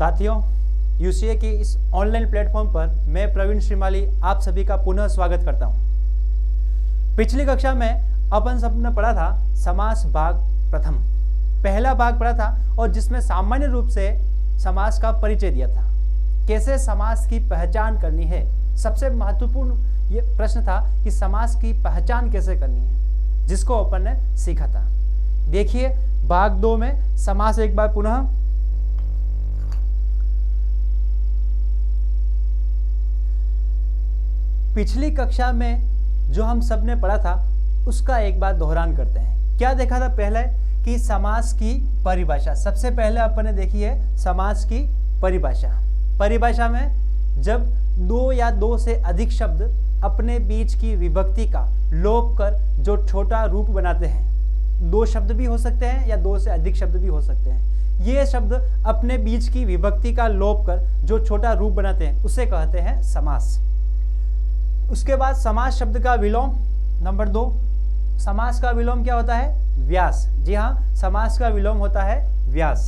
साथियों, यूसीए की इस ऑनलाइन प्लेटफॉर्म पर मैं प्रवीण श्रीमाली आप सभी का पुनः स्वागत करता हूं। पिछली कक्षा में अपन सबने पढ़ा था समास भाग प्रथम, पहला भाग पढ़ा था और जिसमें सामान्य रूप से समास का परिचय दिया था, कैसे समास की पहचान करनी है। सबसे महत्वपूर्ण ये प्रश्न था कि समास की पहचान कैसे करनी है, जिसको अपन ने सीखा था। देखिए भाग 2 में समास एक बार पुनः पिछली कक्षा में जो हम सब ने पढ़ा था उसका एक बार दोहरान करते हैं। क्या देखा था पहले कि समास की परिभाषा, सबसे पहले अपन ने देखी है समास की परिभाषा। परिभाषा में जब दो या दो से अधिक शब्द अपने बीच की विभक्ति का लोप कर जो छोटा रूप बनाते हैं, दो शब्द भी हो सकते हैं या दो से अधिक शब्द भी हो सकते हैं, ये शब्द अपने बीच की विभक्ति का लोप कर जो छोटा रूप बनाते हैं उसे कहते हैं समास। उसके बाद समास शब्द का विलोम, नंबर 2, समास का विलोम क्या होता है? व्यास। जी हाँ, समास का विलोम होता है व्यास।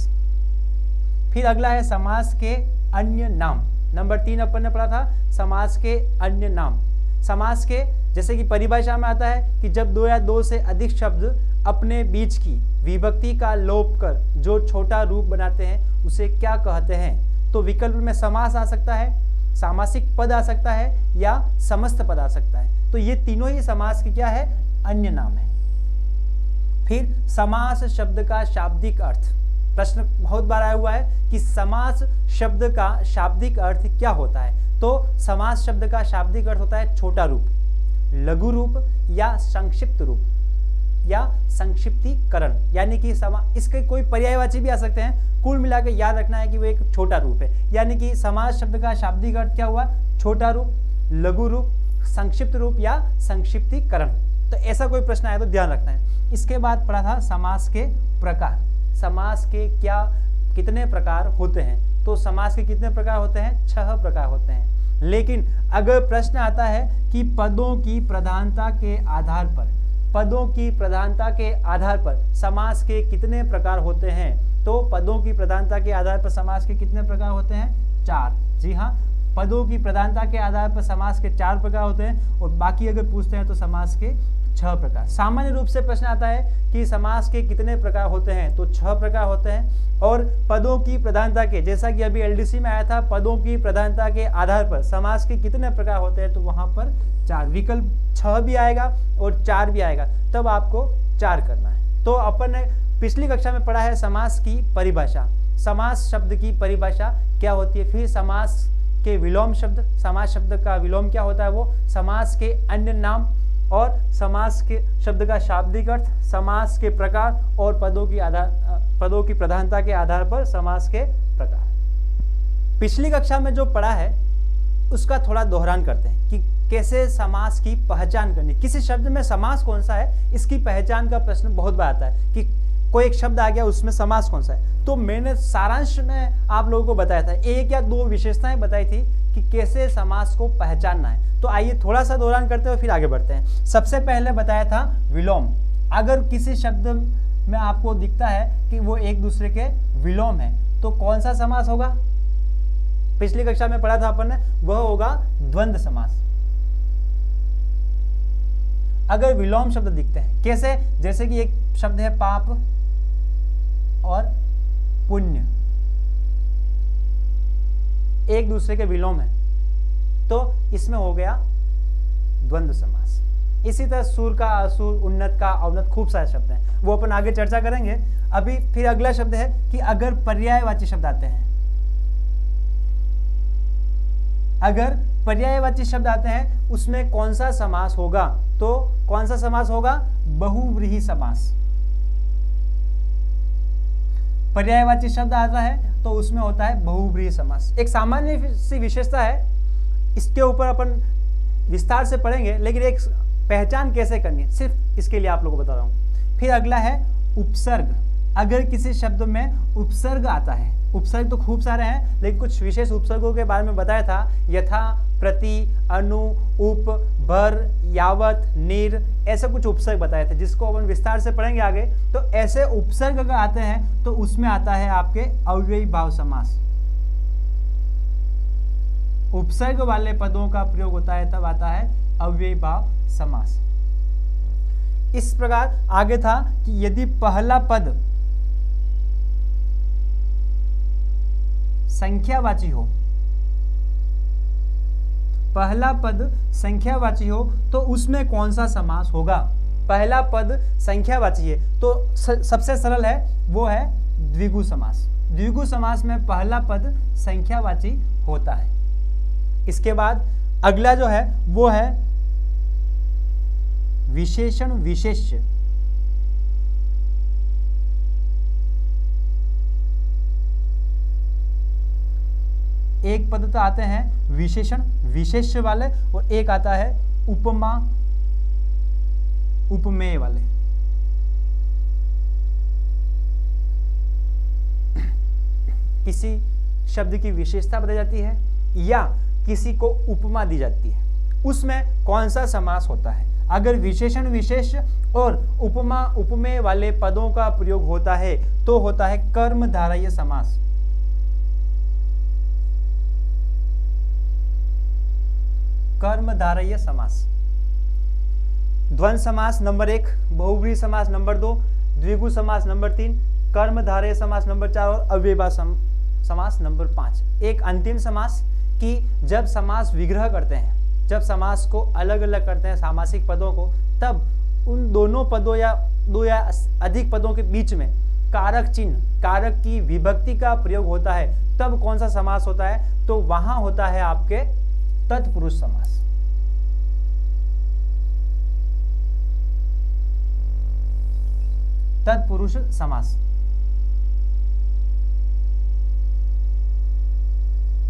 फिर अगला है समास के अन्य नाम, नंबर 3 अपन ने पढ़ा था समास के अन्य नाम। समास के जैसे कि परिभाषा में आता है कि जब दो या दो से अधिक शब्द अपने बीच की विभक्ति का लोप कर जो छोटा रूप बनाते हैं उसे क्या कहते हैं। तो विकल्प में समास आ सकता है, सामासिक पद आ सकता है या समस्त पद आ सकता है। तो ये तीनों ही समास के क्या है? अन्य नाम है। फिर समास शब्द का शाब्दिक अर्थ, प्रश्न बहुत बार आया हुआ है कि समास शब्द का शाब्दिक अर्थ क्या होता है। तो समास शब्द का शाब्दिक अर्थ होता है छोटा रूप, लघु रूप या संक्षिप्त रूप या संक्षिप्तीकरण, यानी कि इसके कोई पर्यायवाची भी आ सकते हैं। कुल मिलाकर याद रखना है कि वो एक छोटा रूप है, यानी कि समास शब्द का शाब्दिक अर्थ क्या हुआ? छोटा रूप, लघु रूप, संक्षिप्त रूप या संक्षिप्तीकरण। तो ऐसा कोई प्रश्न आया तो ध्यान रखना है। इसके बाद पढ़ा था समास के प्रकार, समास के कितने प्रकार होते हैं। तो समास के कितने प्रकार होते हैं? 6 प्रकार होते हैं। लेकिन अगर प्रश्न आता है कि पदों की प्रधानता के आधार पर, पदों की प्रधानता के आधार पर समास के कितने प्रकार होते हैं, तो पदों की प्रधानता के आधार पर समास के कितने प्रकार होते हैं? 4। जी हाँ, पदों की प्रधानता के आधार पर समास के 4 प्रकार होते हैं और बाकी अगर पूछते हैं तो समास के 6 प्रकार। सामान्य रूप से प्रश्न आता है कि समास के कितने प्रकार होते हैं, तो 6 प्रकार होते हैं। और पदों की प्रधानता के, जैसा कि अभी एलडीसी में आया था, पदों की प्रधानता के आधार पर समास के कितने प्रकार होते हैं, तो वहां पर 4, विकल्प 6 भी आएगा और 4 भी आएगा, तब आपको 4 करना है। तो अपन ने पिछली कक्षा में पढ़ा है समास की परिभाषा, समास शब्द की परिभाषा क्या होती है। फिर समास के विलोम शब्द, समास शब्द का विलोम क्या होता है, वो समास के अन्य नाम और समास के शब्द का शाब्दिक अर्थ, समास के प्रकार और पदों की प्रधानता के आधार पर समास के प्रकार। पिछली कक्षा में जो पढ़ा है उसका थोड़ा दोहरान करते हैं कि कैसे समास की पहचान करनी, किसी शब्द में समास कौन सा है, इसकी पहचान का प्रश्न बहुत बार आता है कि कोई एक शब्द आ गया उसमें समास कौन सा है। तो मैंने सारांश में आप लोगों को बताया था, 1 या 2 विशेषताएं बताई थी कि कैसे समास को पहचानना है। तो आइए थोड़ा सा दोहरान करते हुए फिर आगे बढ़ते हैं। सबसे पहले बताया था विलोम। अगर किसी शब्द में आपको दिखता है कि वो एक दूसरे के विलोम है तो कौन सा समास होगा? पिछली कक्षा में पढ़ा था अपन ने, वह होगा द्वंद्व समास। अगर विलोम शब्द दिखते हैं, कैसे? जैसे कि एक शब्द है पाप और पुण्य, एक दूसरे के विलोम है, तो इसमें हो गया द्वंद्व समास। इसी तरह सुर का असुर, उन्नत का अवनत, खूब सारे शब्द हैं, वो अपन आगे चर्चा करेंगे। अभी फिर अगला शब्द है कि अगर पर्यायवाची शब्द आते हैं, अगर पर्यायवाची शब्द आते हैं उसमें कौन सा समास होगा, तो कौन सा समास होगा? बहुव्रीहि समास। पर्यायवाची शब्द आता है तो उसमें होता है बहुव्रीहि समास। एक सामान्य सी विशेषता है, इसके ऊपर अपन विस्तार से पढ़ेंगे, लेकिन एक पहचान कैसे करनी है सिर्फ इसके लिए आप लोगों को बता रहा हूं। फिर अगला है उपसर्ग। अगर किसी शब्द में उपसर्ग आता है, उपसर्ग तो खूब सारे हैं लेकिन कुछ विशेष उपसर्गों के बारे में बताया था, यथा, प्रति, अनु, उप, भर, यावत, निर, ऐसे कुछ उपसर्ग बताए थे जिसको अपन विस्तार से पढ़ेंगे आगे। तो ऐसे उपसर्ग अगर आते हैं तो उसमें आता है आपके अव्ययी भाव समास। उपसर्ग वाले पदों का प्रयोग होता है तब आता है अव्ययी भाव समास। इस प्रकार आगे था कि यदि पहला पद संख्यावाची हो, पहला पद संख्यावाची हो तो उसमें कौन सा समास होगा। पहला पद संख्यावाची है तो सबसे सरल है वो है द्विगु समास। द्विगु समास में पहला पद संख्यावाची होता है। इसके बाद अगला जो है वो है विशेषण विशेष्य। एक पद तो आते हैं विशेषण विशेष्य वाले और एक आता है उपमा उपमेय वाले। किसी शब्द की विशेषता बताई जाती है या किसी को उपमा दी जाती है, उसमें कौन सा समास होता है। अगर विशेषण विशेष और उपमा उपमेय वाले पदों का प्रयोग होता है तो होता है कर्मधारय समास। कर्मधारय समास। द्वंद्व समास नंबर 1, बहुव्रीहि समास नंबर 2, द्विगु समास नंबर 3, कर्मधारय समास नंबर 4 और अव्ययीभाव समास नंबर 5। एक अंतिम समास कि जब समास विग्रह करते हैं, जब समास को अलग अलग करते हैं सामासिक पदों को, तब उन दोनों पदों या दो या अधिक पदों के बीच में कारक चिन्ह, कारक की विभक्ति का प्रयोग होता है। तब कौन सा समास होता है, तो वहां होता है आपके तत्पुरुष समास। तत्पुरुष समास।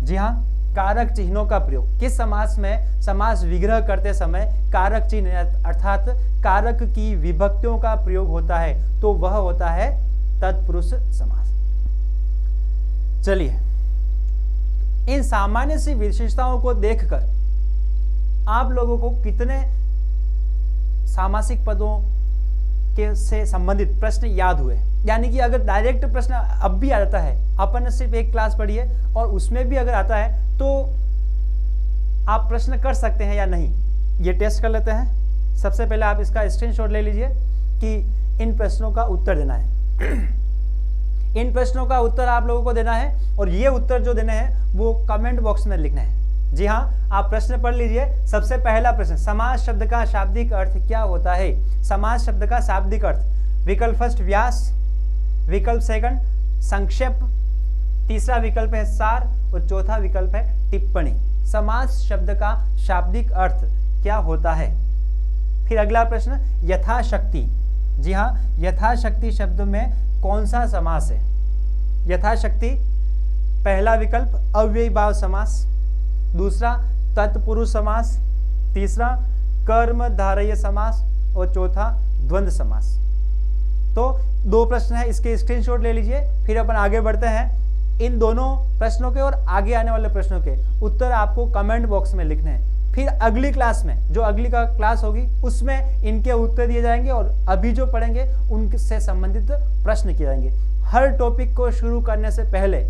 जी हाँ, कारक चिन्हों का प्रयोग किस समास में, समास विग्रह करते समय कारक चिन्ह अर्थात कारक की विभक्तियों का प्रयोग होता है तो वह होता है तत्पुरुष समास। चलिए, इन सामान्य सी विशेषताओं को देखकर आप लोगों को कितने सामासिक पदों के से संबंधित प्रश्न याद हुए। यानी कि अगर डायरेक्ट प्रश्न अब भी आ जाता है, अपन ने सिर्फ एक क्लास पढ़ी है और उसमें भी अगर आता है तो आप प्रश्न कर सकते हैं या नहीं, ये टेस्ट कर लेते हैं। सबसे पहले आप इसका स्क्रीनशॉट ले लीजिए कि इन प्रश्नों का उत्तर देना है। इन प्रश्नों का उत्तर आप लोगों को देना है और ये उत्तर जो देने हैं वो कमेंट बॉक्स में लिखना है। जी हाँ, आप प्रश्न पढ़ लीजिए। सबसे पहला प्रश्न, समास शब्द का शाब्दिक अर्थ क्या होता है। समास शब्द का शाब्दिक अर्थ, विकल्प फर्स्ट व्यास, विकल्प सेकंड संक्षेप, तीसरा विकल्प है सार और चौथा विकल्प है टिप्पणी। समास शब्द का शाब्दिक अर्थ क्या होता है। फिर अगला प्रश्न, यथाशक्ति। जी हाँ, यथाशक्ति शब्द में कौन सा समास है। यथाशक्ति, पहला विकल्प अव्ययीभाव समास, दूसरा तत्पुरुष समास, तीसरा कर्मधारय समास और चौथा द्वंद्व समास। तो दो प्रश्न है, इसके स्क्रीनशॉट ले लीजिए। फिर अपन आगे बढ़ते हैं। इन दोनों प्रश्नों के और आगे आने वाले प्रश्नों के उत्तर आपको कमेंट बॉक्स में लिखने हैं। फिर अगली क्लास में, जो अगली का क्लास होगी उसमें इनके उत्तर दिए जाएंगे और अभी जो पढ़ेंगे उनसे संबंधित प्रश्न किए जाएंगे। हर टॉपिक को शुरू करने से पहले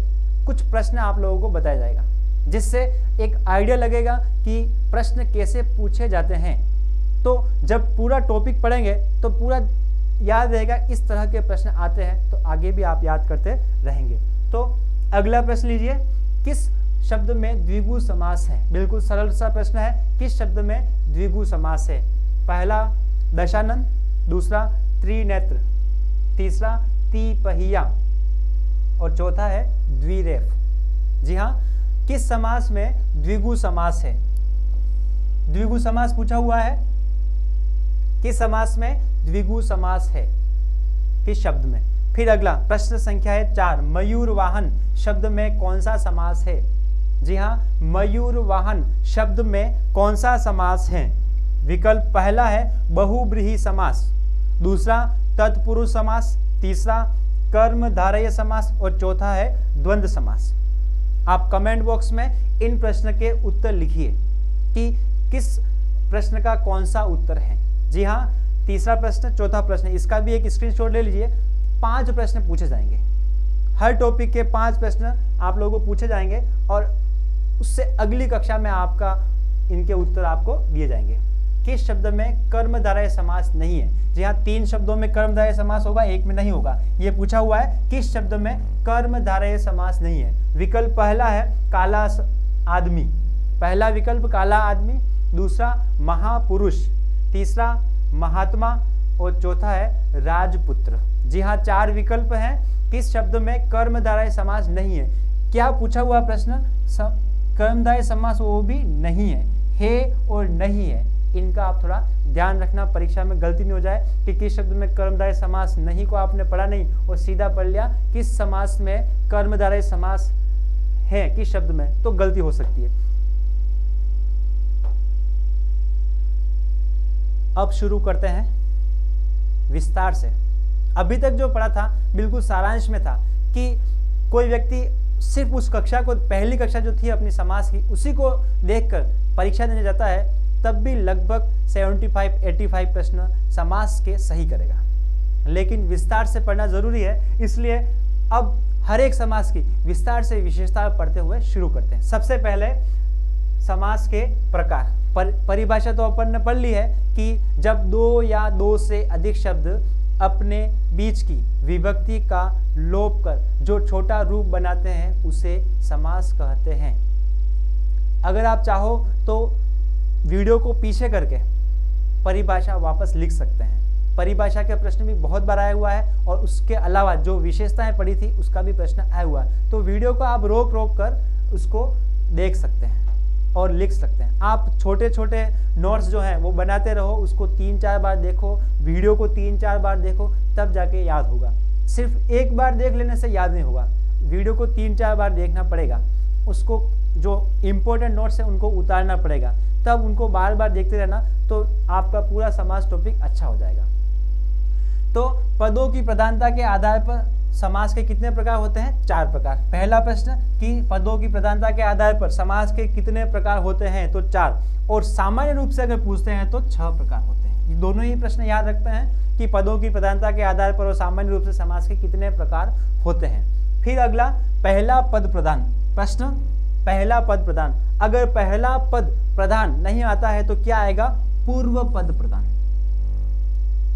कुछ प्रश्न आप लोगों को बताया जाएगा, जिससे एक आइडिया लगेगा कि प्रश्न कैसे पूछे जाते हैं। तो जब पूरा टॉपिक पढ़ेंगे तो पूरा याद रहेगा, इस तरह के प्रश्न आते हैं तो आगे भी आप याद करते रहेंगे। तो अगला प्रश्न लीजिए, किस शब्द में द्विगु समास है। बिल्कुल सरल सा प्रश्न है, किस शब्द में द्विगु समास है। पहला दशानन, दूसरा त्रिनेत्र, तीसरा तिपहिया और चौथा है द्विरेफ। जी हाँ, किस समास में द्विगु समास है। द्विगु समास पूछा हुआ है, किस समास में द्विगु समास है, किस शब्द में। फिर अगला प्रश्न संख्या है 4, मयूर वाहन शब्द में कौन सा समास है। जी हाँ, मयूर वाहन शब्द में कौन सा समास है। विकल्प पहला है बहुव्रीहि समास, दूसरा तत्पुरुष समास, तीसरा कर्मधारय समास और चौथा है द्वंद्व समास। आप कमेंट बॉक्स में इन प्रश्न के उत्तर लिखिए कि किस प्रश्न का कौन सा उत्तर है। जी हाँ, तीसरा प्रश्न, चौथा प्रश्न, इसका भी एक स्क्रीनशॉट ले लीजिए। 5 प्रश्न पूछे जाएंगे, हर टॉपिक के 5 प्रश्न आप लोगों को पूछे जाएंगे और उस उससे अगली कक्षा में आपका इनके उत्तर आपको दिए जाएंगे। किस शब्द में कर्मधारय समास नहीं है? जी हाँ, 3 शब्दों में कर्मधारय समास होगा, एक में नहीं होगा। ये पूछा हुआ है किस शब्द में कर्मधारय समास नहीं है। विकल्प पहला है काला आदमी, पहला विकल्प काला आदमी, दूसरा महापुरुष, तीसरा महात्मा और चौथा है राजपुत्र। जी हाँ, 4 विकल्प हैं किस शब्द में कर्मधारय समास नहीं है। क्या पूछा हुआ प्रश्न? कर्मधारय समास वो भी नहीं है और नहीं है। इनका आप थोड़ा ध्यान रखना, परीक्षा में गलती नहीं हो जाए कि किस शब्द में कर्मधारय समास नहीं को आपने पढ़ा नहीं और सीधा पढ़ लिया किस समास में कर्मधारय समास है, किस शब्द में, तो गलती हो सकती है। अब शुरू करते हैं विस्तार से। अभी तक जो पढ़ा था बिल्कुल सारांश में था कि कोई व्यक्ति सिर्फ उस कक्षा को, पहली कक्षा जो थी अपनी समास की, उसी को देखकर परीक्षा देने जाता है, तब भी लगभग 75-85 प्रश्न समास के सही करेगा। लेकिन विस्तार से पढ़ना जरूरी है, इसलिए अब हर एक समास की विस्तार से विशेषता पढ़ते हुए शुरू करते हैं। सबसे पहले समास के प्रकार। परिभाषा तो अपन ने पढ़ ली है कि जब 2 या 2 से अधिक शब्द अपने बीच की विभक्ति का लोप कर जो छोटा रूप बनाते हैं उसे समास कहते हैं। अगर आप चाहो तो वीडियो को पीछे करके परिभाषा वापस लिख सकते हैं। परिभाषा के प्रश्न भी बहुत बार आया हुआ है और उसके अलावा जो विशेषताएं पढ़ी थी उसका भी प्रश्न आया हुआ है, तो वीडियो को आप रोक रोक कर उसको देख सकते हैं और लिख सकते हैं। आप छोटे छोटे नोट्स जो हैं वो बनाते रहो, उसको 3-4 बार देखो, वीडियो को 3-4 बार देखो, तब जाके याद होगा। सिर्फ एक बार देख लेने से याद नहीं होगा, वीडियो को 3-4 बार देखना पड़ेगा, उसको जो इम्पोर्टेंट नोट्स है उनको उतारना पड़ेगा, तब उनको बार बार देखते रहना, तो आपका पूरा समास टॉपिक अच्छा हो जाएगा। तो पदों की प्रधानता के आधार पर समास के कितने प्रकार होते हैं? 4 प्रकार। पहला प्रश्न कि पदों की प्रधानता के आधार पर समास के कितने प्रकार होते हैं? तो 4। और सामान्य रूप से अगर पूछते हैं तो 6 प्रकार होते हैं। ये दोनों ही प्रश्न याद रखते हैं कि पदों की प्रधानता के आधार पर और सामान्य रूप से समास के कितने प्रकार होते हैं। फिर अगला पहला पद प्रधान प्रश्न। पहला पद प्रधान, अगर पहला पद प्रधान नहीं आता है तो क्या आएगा? पूर्व पद प्रधान।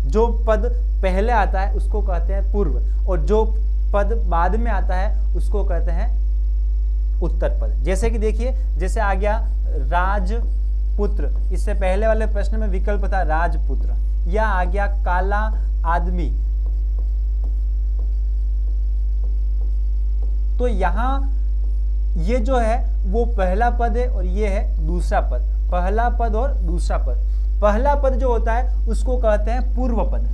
जो पद पहले आता है उसको कहते हैं पूर्व, और जो पद बाद में आता है उसको कहते हैं उत्तर पद। जैसे कि देखिए, जैसे आ गया राजपुत्र, इससे पहले वाले प्रश्न में विकल्प था राजपुत्र, या आ गया काला आदमी। तो यहां ये जो है वो पहला पद है और ये है दूसरा पद। पहला पद और दूसरा पद। पहला पद जो होता है उसको कहते हैं पूर्व पद,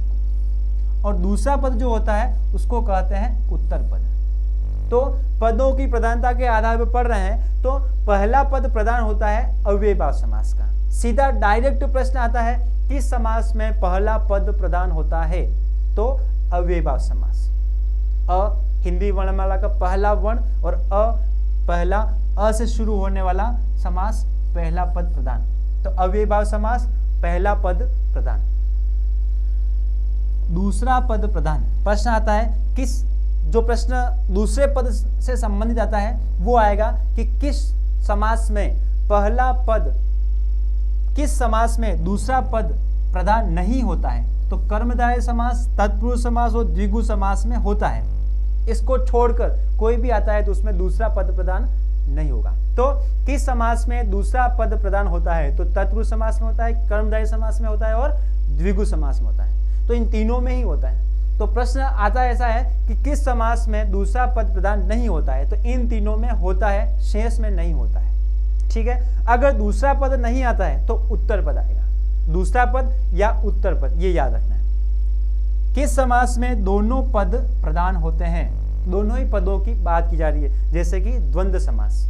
और दूसरा पद जो होता है उसको कहते हैं उत्तर पद। तो पदों की प्रधानता के आधार पर पढ़ रहे हैं तो पहला पद प्रधान होता है अव्ययीभाव समास का। सीधा डायरेक्ट प्रश्न आता है किस समास में पहला पद प्रधान होता है? तो अव्ययीभाव समास। अ हिंदी वर्णमाला का पहला वर्ण और पहला अ से शुरू होने वाला समास पहला पद प्रधान। तो अव्ययीभाव समास पहला पद प्रधान। दूसरा पद प्रधान प्रश्न आता है किस, जो प्रश्न दूसरे पद से संबंधित आता है वो आएगा कि किस समास में पहला पद, किस समास में दूसरा पद प्रधान नहीं होता है? तो कर्मधारय समास, तत्पुरुष समास और द्विगु समास में होता है। इसको छोड़कर कोई भी आता है तो उसमें दूसरा पद प्रधान नहीं होगा। तो किस समास में दूसरा पद प्रधान होता है? तो तत्पुरुष समास में होता है, कर्मधारय समास में होता है और द्विगु समास में होता है। तो इन तीनों में ही होता है। तो प्रश्न आता ऐसा है कि किस समास में दूसरा पद प्रधान नहीं होता है? तो इन तीनों में होता है, शेष में नहीं होता है। ठीक है, अगर दूसरा पद नहीं आता है तो उत्तर पद आएगा। दूसरा पद या उत्तर पद, ये याद रखना है। किस समास में दोनों पद प्रधान होते हैं? दोनों ही पदों की बात की जा रही है, जैसे कि द्वंद्व समास।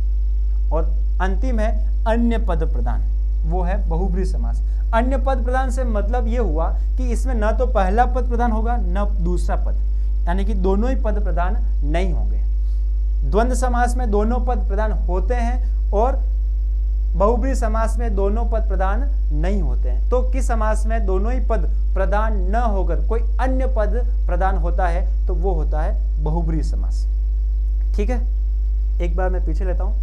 और अंतिम है अन्य पद प्रधान, वो है बहुब्रीहि समास। अन्य पद प्रधान से मतलब ये हुआ कि इसमें न तो पहला पद प्रधान होगा न दूसरा पद, यानी कि दोनों ही पद प्रधान नहीं होंगे। द्वंद्व समास में दोनों पद प्रधान होते हैं और बहुब्रीहि समास में दोनों पद प्रधान नहीं होते हैं। तो किस समास में दोनों ही पद प्रधान न होकर कोई अन्य पद प्रधान होता है तो वो होता है बहुब्रीहि समास। ठीक है, एक बार मैं पीछे लेता हूं।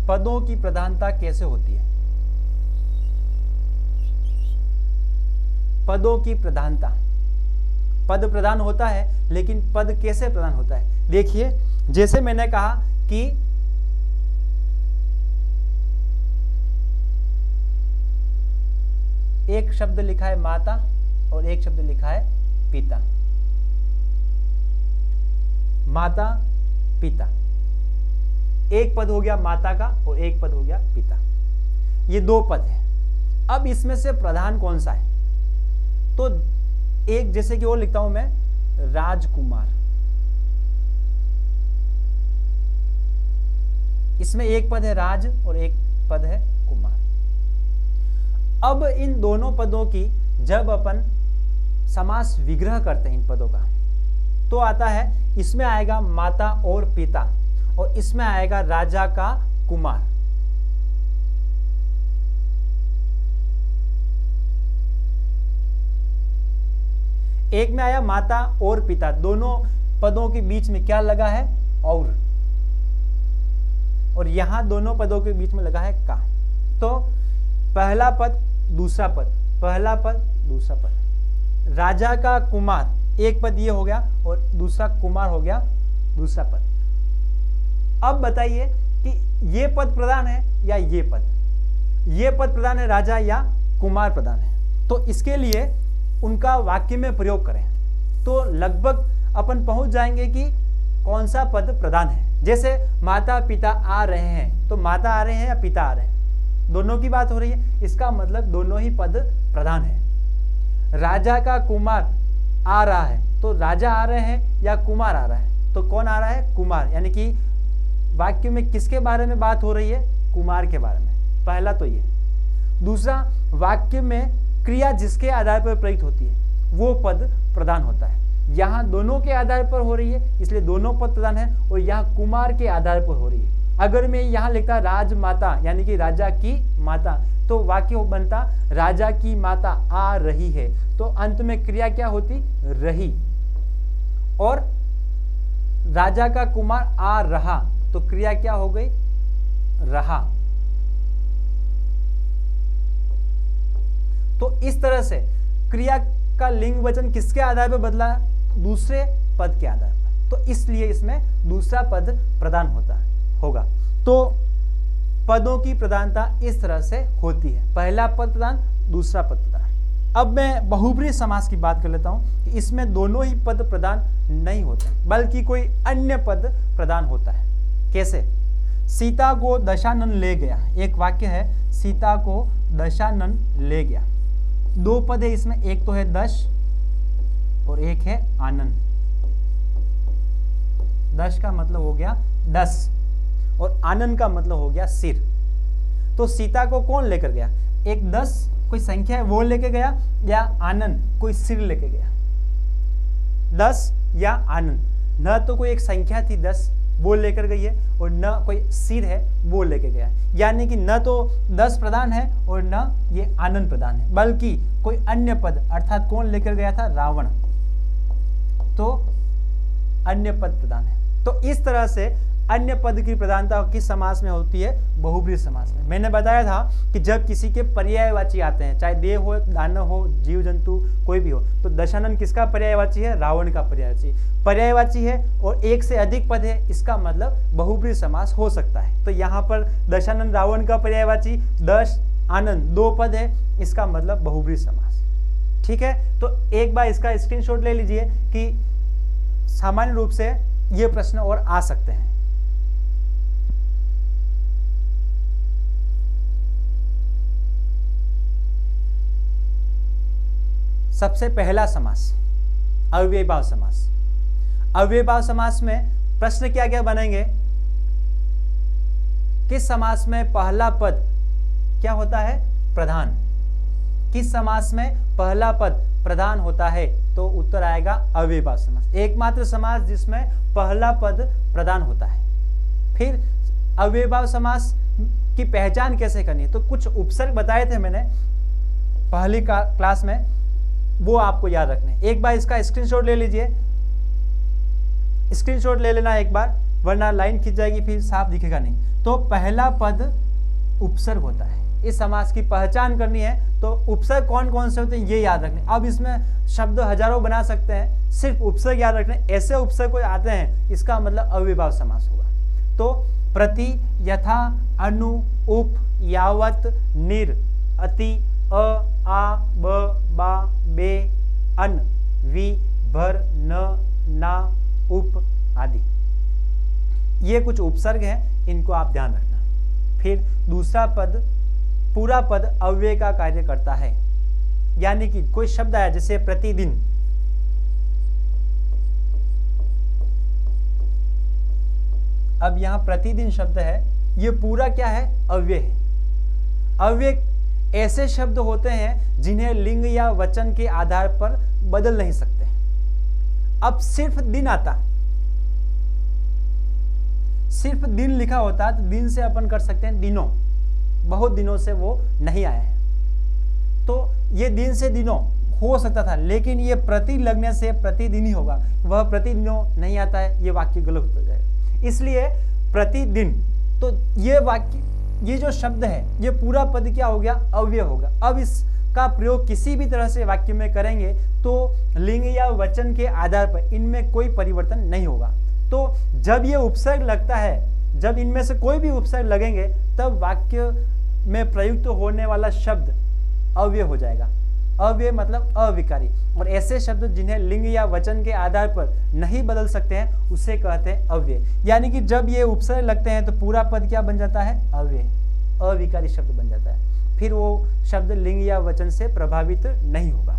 पदों की प्रधानता कैसे होती है? पदों की प्रधानता, पद प्रधान होता है, लेकिन पद कैसे प्रधान होता है? देखिए, जैसे मैंने कहा कि एक शब्द लिखा है माता और एक शब्द लिखा है पिता। माता पिता, एक पद हो गया माता का और एक पद हो गया पिता, ये दो पद है। अब इसमें से प्रधान कौन सा है? तो एक, जैसे कि वो लिखता हूं मैं, राजकुमार, इसमें एक पद है राज और एक पद है कुमार। अब इन दोनों पदों की जब अपन समास विग्रह करते हैं इन पदों का, तो आता है, इसमें आएगा माता और पिता और इसमें आएगा राजा का कुमार। एक में आया माता और पिता, दोनों पदों के बीच में क्या लगा है? और यहां दोनों पदों के बीच में लगा है का। तो पहला पद दूसरा पद, पहला पद दूसरा पद, राजा का कुमार, एक पद ये हो गया और दूसरा कुमार हो गया दूसरा पद। अब बताइए कि ये पद प्रधान है या ये पद प्रधान है, राजा या कुमार प्रधान है। तो इसके लिए उनका वाक्य में प्रयोग करें तो लगभग अपन पहुंच जाएंगे कि कौन सा पद प्रधान है। जैसे माता पिता आ रहे हैं, तो माता आ रहे हैं या पिता आ रहे हैं, दोनों की बात हो रही है, इसका मतलब दोनों ही पद प्रधान है। राजा का कुमार आ रहा है, तो राजा आ रहे हैं या कुमार आ रहा है, तो कौन आ रहा है? कुमार। यानी कि वाक्य में किसके बारे में बात हो रही है? कुमार के बारे में। पहला तो ये। दूसरा, वाक्य में क्रिया जिसके आधार पर प्रयुक्त होती है वो पद प्रधान होता है। यहाँ दोनों के आधार पर हो रही है, इसलिए दोनों पद प्रधान है, और यहाँ कुमार के आधार पर हो रही है। अगर मैं यहाँ लिखता राजमाता, यानी कि राजा की माता, तो वाक्य बनता राजा की माता आ रही है, तो अंत में क्रिया क्या होती? रही। और राजा का कुमार आ रहा, तो क्रिया क्या हो गई? रहा। तो इस तरह से क्रिया का लिंग वचन किसके आधार पर बदला? दूसरे पद के आधार पर, तो इसलिए इसमें दूसरा पद प्रधान होगा। तो पदों की प्रधानता इस तरह से होती है, पहला पद प्रधान, दूसरा पद प्रधान। अब मैं बहुब्रीहि समास की बात कर लेता हूं कि इसमें दोनों ही पद प्रधान नहीं होते, बल्कि कोई अन्य पद प्रधान होता है। कैसे? सीता को दशानन ले गया, एक वाक्य है, सीता को दशानन ले गया। दो पद है इसमें, एक तो है दश और एक है आनन। दश का मतलब हो गया 10 और आनंद का मतलब हो गया सिर। तो सीता को कौन लेकर गया? एक 10 कोई संख्या है वो लेके गया, या आनंद कोई सिर लेके गया? 10 या आनंद, न तो कोई एक संख्या थी 10 वो लेकर गई है, और न कोई सिर है वो लेके गया। यानी कि न तो 10 प्रधान है और न ये आनंद प्रधान है, बल्कि कोई अन्य पद, अर्थात कौन लेकर गया था? रावण, तो अन्य पद प्रधान है। तो इस तरह से अन्य पद की प्रधानता किस समास में होती है? बहुब्रीहि समास में। मैंने बताया था कि जब किसी के पर्यायवाची आते हैं, चाहे देव हो, दानव हो, जीव जंतु कोई भी हो, तो दशानन किसका पर्यायवाची है? रावण का पर्यायवाची है, और एक से अधिक पद है, इसका मतलब बहुब्रीहि समास हो सकता है। तो यहाँ पर दशानन रावण का पर्यायवाची, दश आनंद 2 पद है, इसका मतलब बहुब्रीहि समास। ठीक है, तो एक बार इसका स्क्रीनशॉट ले लीजिए कि सामान्य रूप से ये प्रश्न और आ सकते हैं। सबसे पहला समास अव्ययीभाव समास। अव्ययीभाव समास में प्रश्न क्या क्या बनेंगे? किस समास में पहला पद क्या होता है? प्रधान। किस समास में पहला पद प्रधान होता है? तो उत्तर आएगा अव्ययीभाव समास, एकमात्र समास जिसमें पहला पद प्रधान होता है। फिर अव्ययीभाव समास की पहचान कैसे करनी है? तो कुछ उपसर्ग बताए थे मैंने पहली क्लास में, वो आपको याद रखने। एक बार इसका स्क्रीनशॉट ले लीजिए, स्क्रीनशॉट ले लेना एक बार, वरना लाइन खिंच जाएगी, फिर साफ दिखेगा नहीं। तो पहला पद उपसर्ग होता है। इस समास की पहचान करनी है तो उपसर्ग कौन कौन से होते हैं ये याद रखने। अब इसमें शब्द हजारों बना सकते हैं, सिर्फ उपसर्ग याद रखने। ऐसे उपसर्ग कोई आते हैं इसका मतलब अव्ययभाव समास होगा। तो प्रति, यथा, अनु, उप, यावत, निर, अति, अ, आ, ब, बा, बे, अन, वि, भर, न, ना, उप आदि, ये कुछ उपसर्ग हैं, इनको आप ध्यान रखना। फिर दूसरा पद, पूरा पद अव्यय का कार्य करता है, यानी कि कोई शब्द आया जैसे प्रतिदिन, अब यहां प्रतिदिन शब्द है, ये पूरा क्या है? अव्यय है। अव्यय ऐसे शब्द होते हैं जिन्हें लिंग या वचन के आधार पर बदल नहीं सकते। अब सिर्फ दिन आता, सिर्फ दिन लिखा होता तो दिन से अपन कर सकते हैं दिनों, बहुत दिनों से वो नहीं आया है, तो ये दिन से दिनों हो सकता था, लेकिन ये प्रति लगने से प्रतिदिन ही होगा, वह प्रतिदिनों नहीं आता है, ये वाक्य गलत हो जाएगा। इसलिए प्रतिदिन, तो ये वाक्य, ये जो शब्द है ये पूरा पद क्या हो गया? अव्यय होगा। अब इसका प्रयोग किसी भी तरह से वाक्य में करेंगे तो लिंग या वचन के आधार पर इनमें कोई परिवर्तन नहीं होगा। तो जब ये उपसर्ग लगता है, जब इनमें से कोई भी उपसर्ग लगेंगे तब वाक्य में प्रयुक्त होने वाला शब्द अव्यय हो जाएगा। अव्यय मतलब अविकारी, और ऐसे शब्द जिन्हें लिंग या वचन के आधार पर नहीं बदल सकते हैं उसे कहते हैं अव्यय। यानी कि जब ये उपसर्ग लगते हैं तो पूरा पद क्या बन जाता है? अव्यय, अविकारी शब्द बन जाता है। फिर वो शब्द लिंग या वचन से प्रभावित नहीं होगा।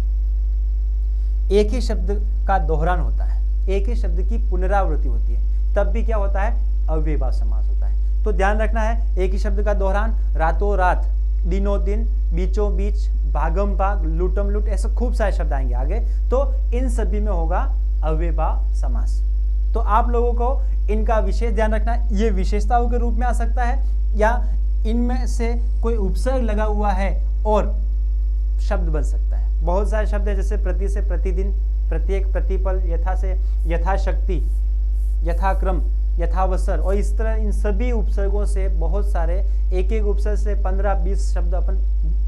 एक ही शब्द का दोहरान होता है, एक ही शब्द की पुनरावृत्ति होती है, तब भी क्या होता है? अव्ययभाव समास होता है। तो ध्यान रखना है, एक ही शब्द का दोहरान, रातों रात, दिनों दिन, बीचों बीच, भागम भाग, लूटम लूट, ऐसे खूब सारे शब्द आएंगे आगे, तो इन सभी में होगा अव्ययभाव समास। तो आप लोगों को इनका विशेष ध्यान रखना है। ये विशेषताओं के रूप में आ सकता है या इनमें से कोई उपसर्ग लगा हुआ है और शब्द बन सकता है। बहुत सारे शब्द है जैसे प्रति से प्रतिदिन, प्रत्येक, प्रतिपल, यथा से यथाशक्ति, यथाक्रम, यथावसर, और इस तरह इन सभी उपसर्गों से बहुत सारे, एक एक उपसर्ग से 15-20 शब्द अपन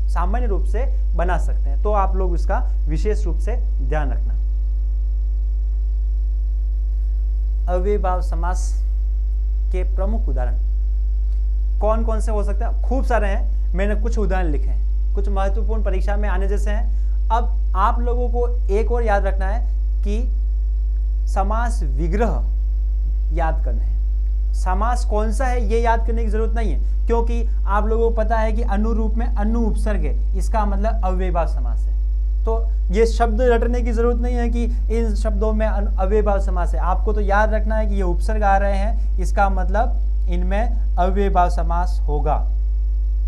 सामान्य रूप से बना सकते हैं। तो आप लोग इसका विशेष रूप से ध्यान रखना। अव्ययभाव समास के प्रमुख उदाहरण कौन कौन से हो सकते हैं? खूब सारे हैं, मैंने कुछ उदाहरण लिखे हैं, कुछ महत्वपूर्ण परीक्षा में आने जैसे हैं। अब आप लोगों को एक और याद रखना है कि समास विग्रह याद करने हैं। समास कौन सा है ये याद करने की जरूरत नहीं है, क्योंकि आप लोगों को पता है कि अनुरूप में अनु उपसर्ग है, इसका मतलब अव्ययभाव समास है। तो ये शब्द रटने की जरूरत नहीं है कि इन शब्दों में अव्ययभाव समास है। आपको तो याद रखना है कि ये उपसर्ग आ रहे हैं, इसका मतलब इनमें अव्ययभाव समास होगा।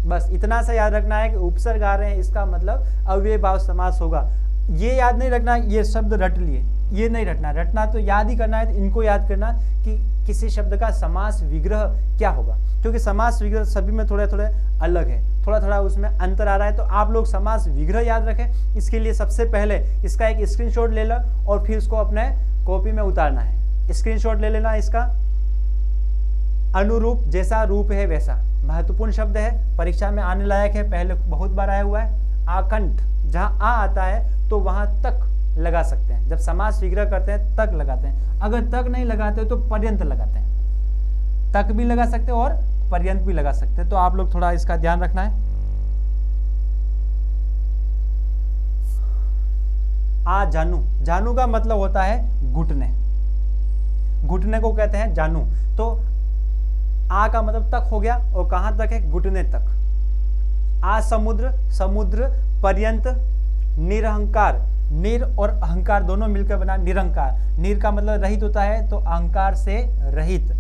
बस इतना सा याद रखना है कि उपसर्ग आ रहे हैं, इसका मतलब अव्ययभाव समास होगा। ये याद नहीं रखना ये शब्द रट लिए, ये नहीं रटना। रटना तो याद ही करना है, तो इनको याद करना कि किसी शब्द का समास विग्रह क्या होगा, क्योंकि समास विग्रह सभी में थोड़े थोड़े अलग है, थोड़ा थोड़ा उसमें अंतर आ रहा है। तो आप लोग समास विग्रह याद रखें। इसके लिए सबसे पहले इसका एक स्क्रीनशॉट ले लो और फिर उसको अपने कॉपी में उतारना है। स्क्रीनशॉट ले लेना इसका। अनुरूप, जैसा रूप है वैसा, महत्वपूर्ण शब्द है, परीक्षा में आने लायक है, पहले बहुत बार आया हुआ है। आकंठ, जहाँ आ आता है तो वहां तक लगा सकते हैं। जब समास विग्रह करते हैं तक लगाते हैं, अगर तक नहीं लगाते तो पर्यंत लगाते हैं। तक भी लगा सकते हैं और पर्यंत भी लगा सकते हैं। तो आप लोग थोड़ा इसका ध्यान रखना है। आ जानू, जानू का मतलब होता है घुटने, घुटने को कहते हैं जानू। तो आ का मतलब तक हो गया, और कहां तक है? घुटने तक। आ समुद्र, समुद्र पर्यंत। निरहंकार, निर और अहंकार दोनों मिलकर बना निरंकार। निर का मतलब रहित होता है, तो अहंकार से रहित,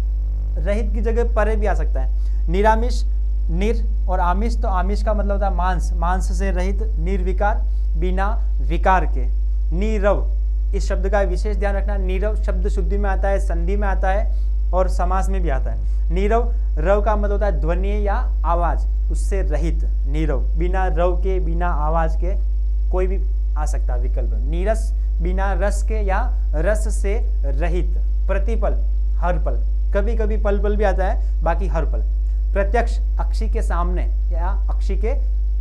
रहित की जगह परे भी आ सकता है। निरामिष, निर और आमिष, तो आमिष का मतलब होता है मांस, मांस से रहित। निर्विकार, बिना विकार के। नीरव, इस शब्द का विशेष ध्यान रखना। नीरव शब्द शुद्धि में आता है, संधि में आता है और समास में भी आता है। नीरव, रव का मतलब होता है ध्वनि या आवाज, उससे रहित नीरव। बिना रव के, बिना आवाज के, कोई भी आ सकता है विकल्प। नीरस, बिना रस के या रस से रहित। प्रतिपल, हर पल, कभी कभी पल पल भी आता है, बाकी हर पल। प्रत्यक्ष अक्षी के सामने या अक्षी के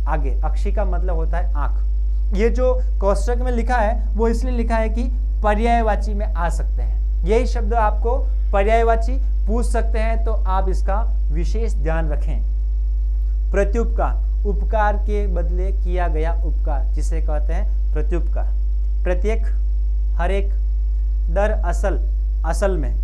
आगे, अक्षी का मतलब होता है आंख। ये जो कोष्ठक में लिखा है वो इसलिए लिखा है कि पर्यायवाची में आ सकते हैं। यही शब्द आपको पर्यायवाची पूछ सकते हैं, तो आप इसका विशेष ध्यान रखें। प्रत्युपकार, उपकार के बदले किया गया उपकार, जिसे कहते हैं प्रत्युपकार। प्रत्येक, हर एक। दरअसल, असल में।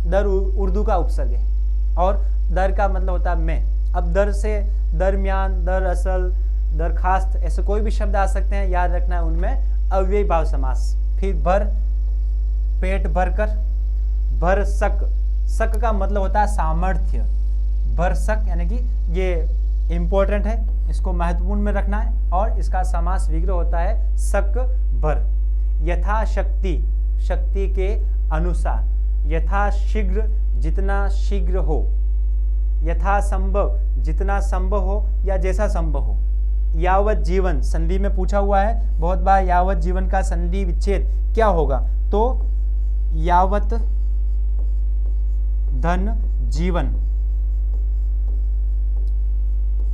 दर उर्दू का उपसर्ग है और दर का मतलब होता है में। अब दर से दरमियान, दरअसल, दरखास्त, ऐसे कोई भी शब्द आ सकते हैं, याद रखना है उनमें अव्ययी भाव समास। फिर भर, पेट भरकर। भर सक, सक का मतलब होता है सामर्थ्य। भर सक यानी कि ये इंपॉर्टेंट है, इसको महत्वपूर्ण में रखना है, और इसका समास विग्रह होता है सक भर। यथाशक्ति, शक्ति के अनुसार। यथाशीघ्र, जितना शीघ्र हो। यथासंभव, जितना संभव हो या जैसा संभव हो। यावत जीवन, संधि में पूछा हुआ है बहुत बार, यावत जीवन का संधि विच्छेद क्या होगा, तो यावत धन जीवन।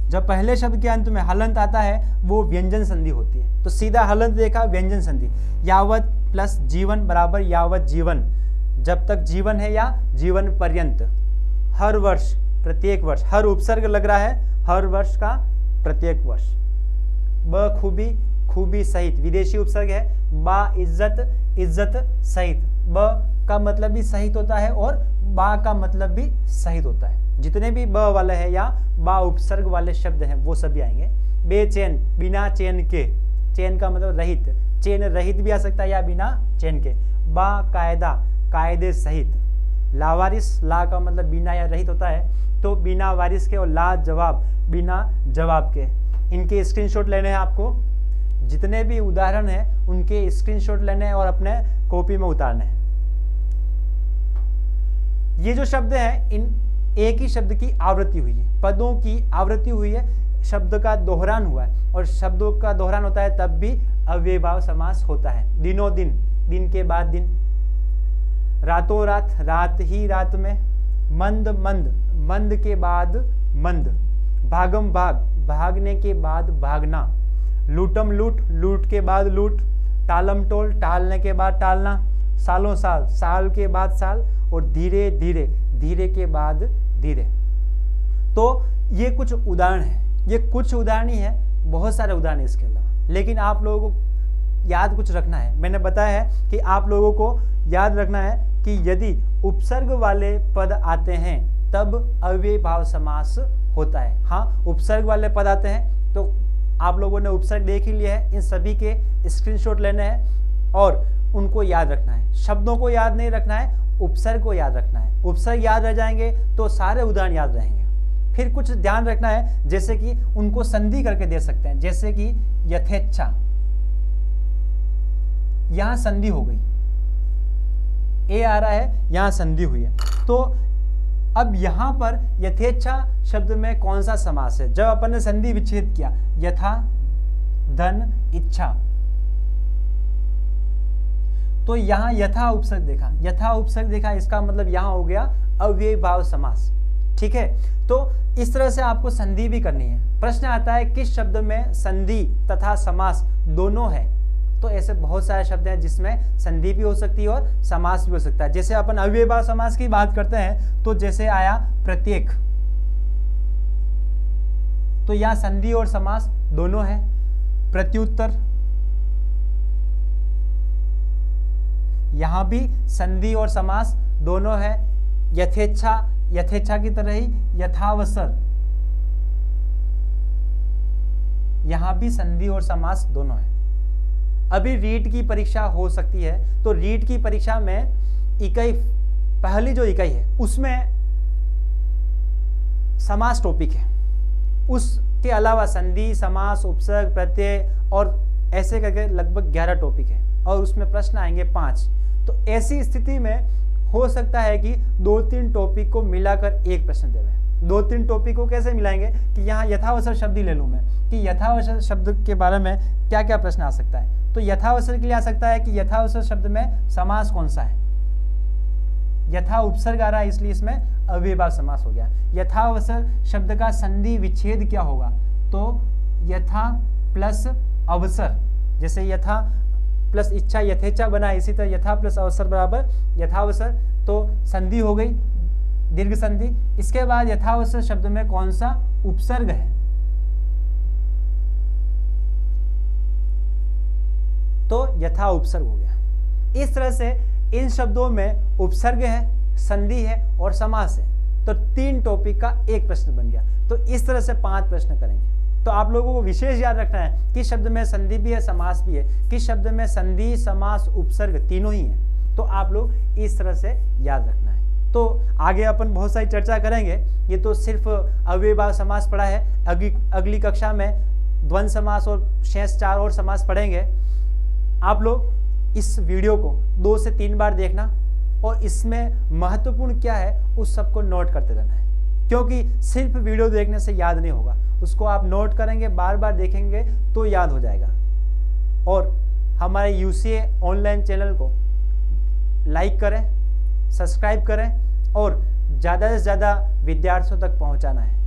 जब पहले शब्द के अंत में हलंत आता है वो व्यंजन संधि होती है, तो सीधा हलंत देखा, व्यंजन संधि। यावत प्लस जीवन बराबर यावत जीवन, जब तक जीवन है या जीवन पर्यंत। हर वर्ष, प्रत्येक वर्ष। हर उपसर्ग लग रहा है, हर वर्ष का प्रत्येक वर्ष। बखूबी, खूबी सहित, विदेशी उपसर्ग है। बा इज्जत, इज्जत सहित। ब का मतलब भी सहित होता है और बा का मतलब भी सहित होता है। जितने भी ब वाले हैं या बा उपसर्ग वाले शब्द हैं वो सभी आएंगे। बेचैन, बिना चैन के। चैन का मतलब रहित, चैन रहित भी आ सकता है या बिना चैन के। बाकायदा, कायदे सहित। लावारिस, ला का मतलब बिना या रहित होता है, तो बिना वारिस के, और ला जवाब, बिना जवाब के। इनके स्क्रीनशॉट लेने हैं आपको, जितने भी उदाहरण हैं उनके स्क्रीनशॉट लेने हैं और अपने कॉपी में उतारने हैं। ये जो शब्द हैं, इन एक ही शब्द की आवृत्ति हुई है, पदों की आवृत्ति हुई है, शब्द का दोहरान हुआ है, और शब्दों का दोहरान होता है तब भी अव्ययीभाव समास होता है। दिनों दिन, दिन के बाद दिन। रातों रात, रात ही रात में। मंद मंद, मंद के बाद मंद। भागम भाग, भागने के बाद भागना। लूटम लूट, लूट के बाद लूट। टालम टोल, टालने के बाद टालना। सालों साल, साल के बाद साल। और धीरे धीरे, धीरे के बाद धीरे। तो ये कुछ उदाहरण है, ये कुछ उदाहरण ही है, बहुत सारे उदाहरण है इसके अलावा, लेकिन आप लोगों को याद कुछ रखना है। मैंने बताया है कि आप लोगों को याद रखना है कि यदि उपसर्ग वाले पद आते हैं तब अव्ययीभाव समास होता है। हाँ, उपसर्ग वाले पद आते हैं तो आप लोगों ने उपसर्ग देख ही लिया है, इन सभी के स्क्रीनशॉट लेने हैं और उनको याद रखना है। शब्दों को याद नहीं रखना है, उपसर्ग को याद रखना है। उपसर्ग याद रह जाएंगे तो सारे उदाहरण याद रहेंगे। फिर कुछ ध्यान रखना है, जैसे कि उनको संधि करके दे सकते हैं, जैसे कि यथेच्छा, यहां संधि हो गई, ए आ रहा है, यहां संधि हुई है। तो अब यहां पर यथेच्छा शब्द में कौन सा समास है? जब अपन ने संधि विच्छेद किया, यथा धन इच्छा, तो यहां यथा उपसर्ग देखा, यथा उपसर्ग देखा, इसका मतलब यहां हो गया अव्ययीभाव समास। ठीक है, तो इस तरह से आपको संधि भी करनी है। प्रश्न आता है किस शब्द में संधि तथा समास दोनों है? तो ऐसे बहुत सारे शब्द हैं जिसमें संधि भी हो सकती है और समास भी हो सकता है। जैसे अपन अव्ययीभाव समास की बात करते हैं तो जैसे आया प्रत्येक, तो यहां संधि और समास दोनों है। प्रत्युत्तर, यहां भी संधि और समास दोनों है। यथेच्छा, यथेच्छा की तरह ही यथावसर, यहां भी संधि और समास दोनों है। अभी रीट की परीक्षा हो सकती है, तो रीट की परीक्षा में इकाई, पहली जो इकाई है उसमें समास टॉपिक है, उसके अलावा संधि, समास, उपसर्ग, प्रत्यय और ऐसे करके लगभग 11 टॉपिक है और उसमें प्रश्न आएंगे 5। तो ऐसी स्थिति में हो सकता है कि 2-3 टॉपिक को मिलाकर एक प्रश्न देवे। 2-3 टॉपिक को कैसे मिलाएंगे कि यहाँ यथावसर शब्द ही ले लूँ मैं, कि यथावसर शब्द के बारे में क्या क्या प्रश्न आ सकता है। तो यथावसर के लिए आ सकता है कि यथावसर शब्द में समास कौन सा है, यथा उपसर्ग आ रहा है इसलिए इसमें अव्ययभाव समास हो गया। यथावसर शब्द का संधि विच्छेद क्या होगा, तो यथा प्लस अवसर, जैसे यथा प्लस इच्छा यथेच्छा बना, इसी तरह यथा प्लस अवसर बराबर यथावसर, तो संधि हो गई दीर्घ संधि। इसके बाद यथावसर शब्द में कौन सा उपसर्ग है, तो यथा उपसर्ग हो गया। इस तरह से इन शब्दों में उपसर्ग है, संधि है और समास है, तो 3 टॉपिक का एक प्रश्न बन गया। तो इस तरह से 5 प्रश्न करेंगे। तो आप लोगों को विशेष याद रखना है कि शब्द में संधि भी है, समास भी है, कि शब्द में संधि समास उपसर्ग तीनों ही है। तो आप लोग इस तरह से याद रखना है। तो आगे अपन बहुत सारी चर्चा करेंगे। ये तो सिर्फ अव्ययभाव समास पढ़ा है। अगली कक्षा में द्वंद्व समास और शेष 4 और समास पढ़ेंगे। आप लोग इस वीडियो को 2 से 3 बार देखना और इसमें महत्वपूर्ण क्या है उस सबको नोट करते रहना है, क्योंकि सिर्फ वीडियो देखने से याद नहीं होगा, उसको आप नोट करेंगे, बार बार देखेंगे तो याद हो जाएगा। और हमारे UCA ऑनलाइन चैनल को लाइक करें, सब्सक्राइब करें और ज़्यादा से ज़्यादा विद्यार्थियों तक पहुंचाना है।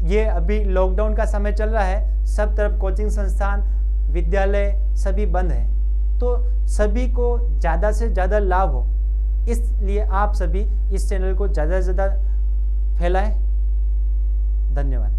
ये अभी लॉकडाउन का समय चल रहा है, सब तरफ कोचिंग संस्थान, विद्यालय सभी बंद हैं, तो सभी को ज़्यादा से ज़्यादा लाभ हो, इसलिए आप सभी इस चैनल को ज़्यादा से ज़्यादा फैलाएं। धन्यवाद।